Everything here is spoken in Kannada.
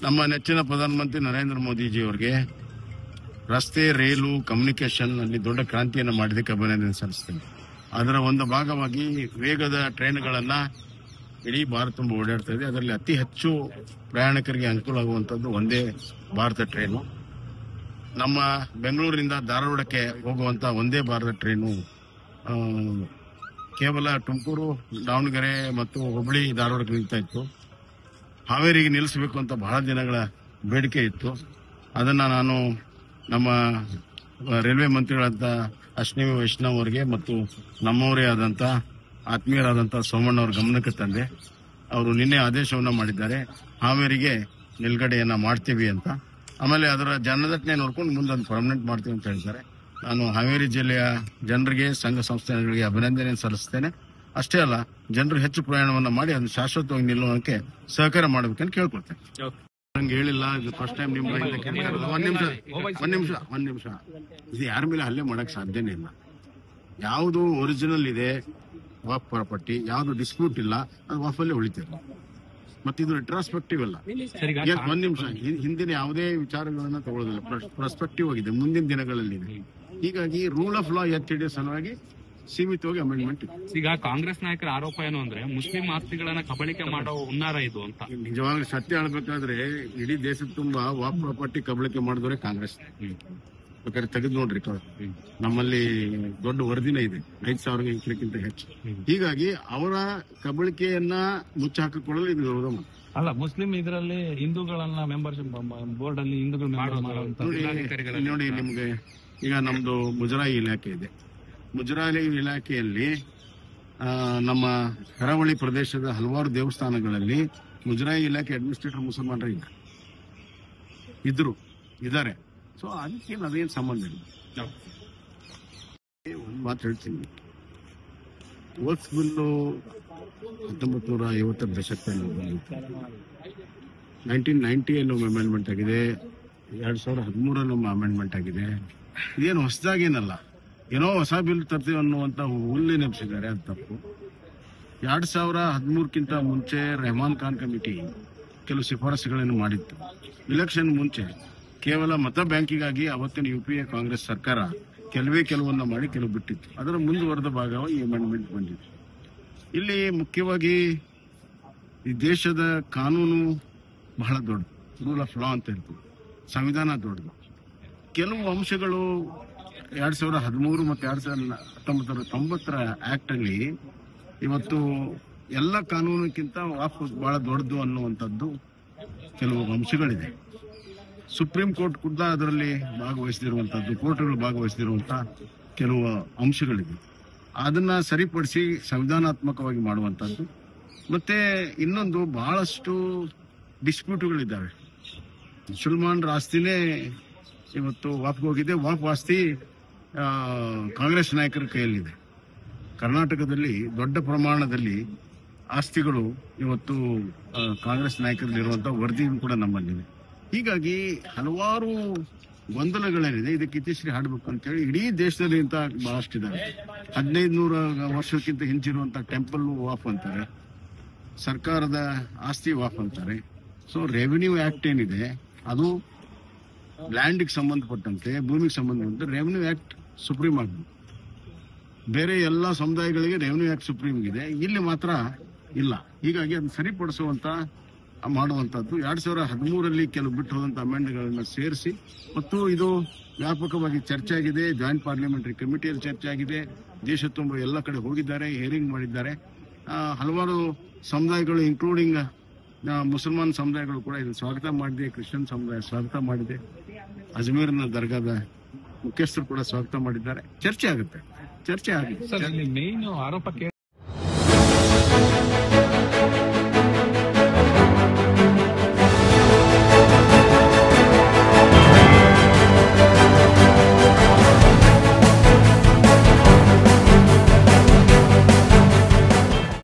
ನಮ್ಮ ನೆಚ್ಚಿನ ಪ್ರಧಾನಮಂತ್ರಿ ನರೇಂದ್ರ ಮೋದಿಜಿಯವರಿಗೆ ರಸ್ತೆ, ರೈಲು, ಕಮ್ಯುನಿಕೇಷನ್ ಅಲ್ಲಿ ದೊಡ್ಡ ಕ್ರಾಂತಿಯನ್ನು ಮಾಡಿದ್ದಕ್ಕೆ ಅಭಿನಂದನೆ ಸಲ್ಲಿಸ್ತೇನೆ. ಅದರ ಒಂದು ಭಾಗವಾಗಿ ವೇಗದ ಟ್ರೈನ್ಗಳನ್ನ ಇಡೀ ಭಾರತ ತುಂಬ ಓಡಾಡ್ತಾ ಇದೆ. ಅದರಲ್ಲಿ ಅತಿ ಹೆಚ್ಚು ಪ್ರಯಾಣಿಕರಿಗೆ ಅನುಕೂಲ ಆಗುವಂತದ್ದು ಒಂದೇ ಭಾರತ ಟ್ರೈನು. ನಮ್ಮ ಬೆಂಗಳೂರಿನಿಂದ ಧಾರವಾಡಕ್ಕೆ ಹೋಗುವಂತ ಒಂದೇ ಭಾರತ ಟ್ರೈನು ಕೇವಲ ತುಮಕೂರು, ದಾವಣಗೆರೆ ಮತ್ತು ಹುಬ್ಬಳ್ಳಿ, ಧಾರವಾಡಕ್ಕೆ ನಿಲ್ತಾ ಇತ್ತು. ಹಾವೇರಿಗೆ ನಿಲ್ಲಿಸಬೇಕು ಅಂತ ಬಹಳ ದಿನಗಳ ಬೇಡಿಕೆ ಇತ್ತು. ಅದನ್ನ ನಾನು ನಮ್ಮ ರೈಲ್ವೆ ಮಂತ್ರಿಗಳಾದ ಅಶ್ವಿನಿ ವೈಷ್ಣವ್ ಅವರಿಗೆ ಮತ್ತು ನಮ್ಮವರೇ ಆದಂತ ಆತ್ಮೀಯರಾದಂತಹ ಸೋಮಣ್ಣ ಅವ್ರ ಗಮನಕ್ಕೆ ತಂದೆ. ಅವರು ನಿನ್ನೆ ಆದೇಶವನ್ನ ಮಾಡಿದ್ದಾರೆ, ಹಾವೇರಿಗೆ ನಿಲ್ಗಡೆಯನ್ನ ಮಾಡ್ತೀವಿ ಅಂತ. ಆಮೇಲೆ ಅದರ ಜನದಟ್ಟಣೆ ನೋಡ್ಕೊಂಡು ಮುಂದೊಂದು ಪರ್ಮನೆಂಟ್ ಮಾಡ್ತೀವಿ ಅಂತ ಹೇಳ್ತಾರೆ. ನಾನು ಹಾವೇರಿ ಜಿಲ್ಲೆಯ ಜನರಿಗೆ, ಸಂಘ ಸಂಸ್ಥೆಗಳಿಗೆ ಅಭಿನಂದನೆ ಸಲ್ಲಿಸ್ತೇನೆ. ಅಷ್ಟೇ ಅಲ್ಲ, ಜನರು ಹೆಚ್ಚು ಪ್ರಯಾಣವನ್ನ ಮಾಡಿ ಅದನ್ನು ಶಾಶ್ವತವಾಗಿ ನಿಲ್ಲುವುದಕ್ಕೆ ಸಹಕಾರ ಮಾಡಬೇಕಂತ ಕೇಳ್ಕೊಳ್ತೇನೆ. ನಂಗೆ ಹೇಳಿಲ್ಲ, ಇದು ಫಸ್ಟ್ ಟೈಮ್ ನಿಮ್ಮ ಒಂದ್ ನಿಮಿಷ ಇದು ಯಾರ ಮೇಲೆ ಹಲ್ಲೆ ಮಾಡಕ್ ಸಾಧ್ಯನೇ ಇಲ್ಲ. ಯಾವುದು ಒರಿಜಿನಲ್ ಇದೆ ವಾಫ್ ಪ್ರಾಪರ್ಟಿ, ಯಾವ್ದು ಡಿಸ್ಪ್ಯೂಟ್ ಇಲ್ಲ, ಅದು ವಾಫಲ್ಲೇ ಉಳಿತಿಲ್ಲ. ಮತ್ತೆ ಇದು ರೆಟ್ರಾಸ್ಪೆಕ್ಟಿವ್ ಅಲ್ಲ. ಒಂದ್ ನಿಮಿಷ, ಹಿಂದಿನ ಯಾವುದೇ ವಿಚಾರಗಳನ್ನ ತಗೊಳ್ಳೋದಿಲ್ಲ, ಪ್ರಾಸ್ಪೆಕ್ಟಿವ್ ಆಗಿದೆ, ಮುಂದಿನ ದಿನಗಳಲ್ಲಿ ಇದೆ. ಹೀಗಾಗಿ ರೂಲ್ ಆಫ್ ಲಾ ಎತ್ತಿಡಿಯೋ ಸಲುವಾಗಿ ಸೀಮಿತವಾಗಿ ಅಮೆಂಡ್ಮೆಂಟ್ ಇದೆ. ಈಗ ಕಾಂಗ್ರೆಸ್ ನಾಯಕರ ಆರೋಪ ಏನು ಅಂದ್ರೆ ಮುಸ್ಲಿಂ ಆಸ್ತಿಗಳನ್ನ ಕಬಳಿಕೆ ಮಾಡೋ ಹುನ್ನಾರ ಇದು ಅಂತ. ನಿಜವಾಗ್ಲೂ ಸತ್ಯ ಹೇಳ್ಬೇಕಾದ್ರೆ ಇಡೀ ದೇಶದ ತುಂಬಾ ವಾಕ್ ಪ್ರಾಪರ್ಟಿ ಕಬಳಿಕೆ ಮಾಡಿದವರೇ ಕಾಂಗ್ರೆಸ್. ಬೇಕಾದ್ರೆ ತೆಗೆದು ನೋಡ್ರಿ, ನಮ್ಮಲ್ಲಿ ದೊಡ್ಡ ವರದಿನೇ ಇದೆ, 5,000 ಎಕರೆಕ್ಕಿಂತ ಹೆಚ್ಚು. ಹೀಗಾಗಿ ಅವರ ಕಬಳಿಕೆಯನ್ನ ಮುಚ್ಚಾಕಿಕೊಳ್ಳಲು ಇದು ವಿರೋಧ ಅಲ್ಲ. ಮುಸ್ಲಿಂ ಇದರಲ್ಲಿ ಹಿಂದೂಗಳನ್ನ ಮೆಂಬರ್ಶಿಪ್ ಬೋರ್ಡ್ ಅಲ್ಲಿ ಹಿಂದೂಗಳು ನೋಡಿ. ನಿಮ್ಗೆ ಈಗ ನಮ್ದು ಮುಜರಾಯಿ ಇಲಾಖೆ ಇದೆ. ಮುಜರಾಯಿ ಇಲಾಖೆಯಲ್ಲಿ ನಮ್ಮ ಕರಾವಳಿ ಪ್ರದೇಶದ ಹಲವಾರು ದೇವಸ್ಥಾನಗಳಲ್ಲಿ ಮುಜರಾಯಿ ಇಲಾಖೆ ಅಡ್ಮಿನಿಸ್ಟ್ರೇಟರ್ ಮುಸಲ್ಮಾನರು ಇದ್ದಾರೆ. ಸೊ ಅದಕ್ಕೆ ಅದೇನು ಸಂಬಂಧ ಇಲ್ಲ. ಒಂದು ಮಾತು ಹೇಳ್ತೀನಿ, ವಕ್ಫ್ ಬಿಲ್ಲು 1950 ದಶಕದಲ್ಲಿ ಬಂದಿತ್ತು. 1990 ಅಮೆಂಡ್ಮೆಂಟ್ ಆಗಿದೆ, 2013 ಅಮೆಂಡ್ಮೆಂಟ್ ಆಗಿದೆ. ಇದೇನು ಹೊಸದಾಗೇನಲ್ಲ, ಏನೋ ಹೊಸ ಬಿಲ್ ತರ್ತೀವಿ ಅನ್ನುವಂತ ಹುಲ್ಲೆ ನೆನೆಸಿದ್ದಾರೆ, ಅದು ತಪ್ಪು. 2013ಕ್ಕಿಂತ ಮುಂಚೆ ರೆಹಮಾನ್ ಖಾನ್ ಕಮಿಟಿ ಕೆಲವು ಶಿಫಾರಸುಗಳನ್ನು ಮಾಡಿತ್ತು. ಇಲೆಕ್ಷನ್ ಮುಂಚೆ ಕೇವಲ ಮತ ಬ್ಯಾಂಕಿಗಾಗಿ ಅವತ್ತಿನ UPA ಕಾಂಗ್ರೆಸ್ ಸರ್ಕಾರ ಕೆಲವನ್ನ ಮಾಡಿ ಕೆಲವು ಬಿಟ್ಟಿತ್ತು. ಅದರ ಮುಂದುವರೆದ ಭಾಗವಾಗಿ ಈ ಅಮೆಂಡ್ಮೆಂಟ್ ಬಂದಿದೆ. ಇಲ್ಲಿ ಮುಖ್ಯವಾಗಿ ಈ ದೇಶದ ಕಾನೂನು ಬಹಳ ದೊಡ್ಡದು, ರೂಲ್ ಆಫ್ ಲಾ ಅಂತ ಇರ್ತದೆ, ಸಂವಿಧಾನ ದೊಡ್ಡದು. ಕೆಲವು ಅಂಶಗಳು 2013 ಮತ್ತು 1990 ಆಕ್ಟ್ ಅಲ್ಲಿ ಇವತ್ತು ಎಲ್ಲ ಕಾನೂನಿಗಿಂತ ವಾಫ್ ಬಹಳ ದೊಡ್ಡದು ಅನ್ನುವಂಥದ್ದು ಕೆಲವು ಅಂಶಗಳಿದೆ. ಸುಪ್ರೀಂ ಕೋರ್ಟ್ ಕೂಡ ಅದರಲ್ಲಿ ಭಾಗವಹಿಸಿರುವಂತದ್ದು, ಕೋರ್ಟ್ಗಳು ಭಾಗವಹಿಸಿರುವಂತಹ ಕೆಲವು ಅಂಶಗಳಿದೆ. ಅದನ್ನ ಸರಿಪಡಿಸಿ ಸಂವಿಧಾನಾತ್ಮಕವಾಗಿ ಮಾಡುವಂತದ್ದು. ಮತ್ತೆ ಇನ್ನೊಂದು, ಬಹಳಷ್ಟು ಡಿಸ್ಪ್ಯೂಟ್ಗಳಿದ್ದಾವೆ. ಮುಸಲ್ಮಾನರ ಆಸ್ತಿನೇ ಇವತ್ತು ವಾಫ್ಗೆ ಹೋಗಿದೆ. ವಾಫ್ ಆಸ್ತಿ ಕಾಂಗ್ರೆಸ್ ನಾಯಕರ ಕೈಯಲ್ಲಿದೆ. ಕರ್ನಾಟಕದಲ್ಲಿ ದೊಡ್ಡ ಪ್ರಮಾಣದಲ್ಲಿ ಆಸ್ತಿಗಳು ಇವತ್ತು ಕಾಂಗ್ರೆಸ್ ನಾಯಕರಲ್ಲಿರುವಂತಹ ವರದಿಗಳು ಕೂಡ ನಮ್ಮಲ್ಲಿದೆ. ಹೀಗಾಗಿ ಹಲವಾರು ಗೊಂದಲಗಳೇನಿದೆ, ಇದಕ್ಕೆ ಇತಿಶ್ರೀ ಹಾಡಬೇಕು ಅಂತೇಳಿ ಇಡೀ ದೇಶದಲ್ಲಿ ಇಂತ ಬಹಳಷ್ಟಿದ್ದಾರೆ. 1500 ವರ್ಷಕ್ಕಿಂತ ಹಿಂಚಿರುವಂತಹ ಟೆಂಪಲ್ ವಾಫ್ ಅಂತಾರೆ, ಸರ್ಕಾರದ ಆಸ್ತಿ ವಾಫ್ ಅಂತಾರೆ. ಸೊ ರೆವಿನ್ಯೂ ಆಕ್ಟ್ ಏನಿದೆ ಅದು ಲ್ಯಾಂಡ್ಗೆ ಸಂಬಂಧಪಟ್ಟಂತೆ, ಭೂಮಿಗೆ ಸಂಬಂಧಪಟ್ಟಂತೆ ರೆವಿನ್ಯೂ ಆಕ್ಟ್ ಸುಪ್ರೀಂ ಆಗಿದೆ. ಬೇರೆ ಎಲ್ಲ ಸಮುದಾಯಗಳಿಗೆ ರೆವಿನ್ಯೂ ಆಕ್ಟ್ ಸುಪ್ರೀಂ ಇದೆ, ಇಲ್ಲಿ ಮಾತ್ರ ಇಲ್ಲ. ಹೀಗಾಗಿ ಅದನ್ನು ಸರಿಪಡಿಸುವಂತ ಮಾಡುವಂತದ್ದು 2013 ಕೆಲವು ಬಿಟ್ಟು ಹೋದಂತ ಅಮೆಂಡ್ಗಳನ್ನು ಸೇರಿಸಿ, ಮತ್ತು ಇದು ವ್ಯಾಪಕವಾಗಿ ಚರ್ಚೆ ಆಗಿದೆ. ಜಾಯಿಂಟ್ ಪಾರ್ಲಿಮೆಂಟರಿ ಕಮಿಟಿಯಲ್ಲಿ ಚರ್ಚೆ ಆಗಿದೆ. ದೇಶ ತುಂಬ ಎಲ್ಲ ಕಡೆ ಹೋಗಿದ್ದಾರೆ, ಹಿಯರಿಂಗ್ ಮಾಡಿದ್ದಾರೆ. ಹಲವಾರು ಸಮುದಾಯಗಳು ಇನ್ಕ್ಲೂಡಿಂಗ್ ಮುಸಲ್ಮಾನ್ ಸಮುದಾಯಗಳು ಕೂಡ ಇದನ್ನು ಸ್ವಾಗತ ಮಾಡಿದೆ, ಕ್ರಿಶ್ಚಿಯನ್ ಸಮುದಾಯ ಸ್ವಾಗತ ಮಾಡಿದೆ, ಅಜ್ಮೀರ್ನ ದರ್ಗಾದ ಮುಖ್ಯಸ್ಥರು ಕೂಡ ಸ್ವಾಗತ ಮಾಡಿದ್ದಾರೆ. ಚರ್ಚೆ ಆಗುತ್ತೆ. ಮೇನ್ ಆರೋಪ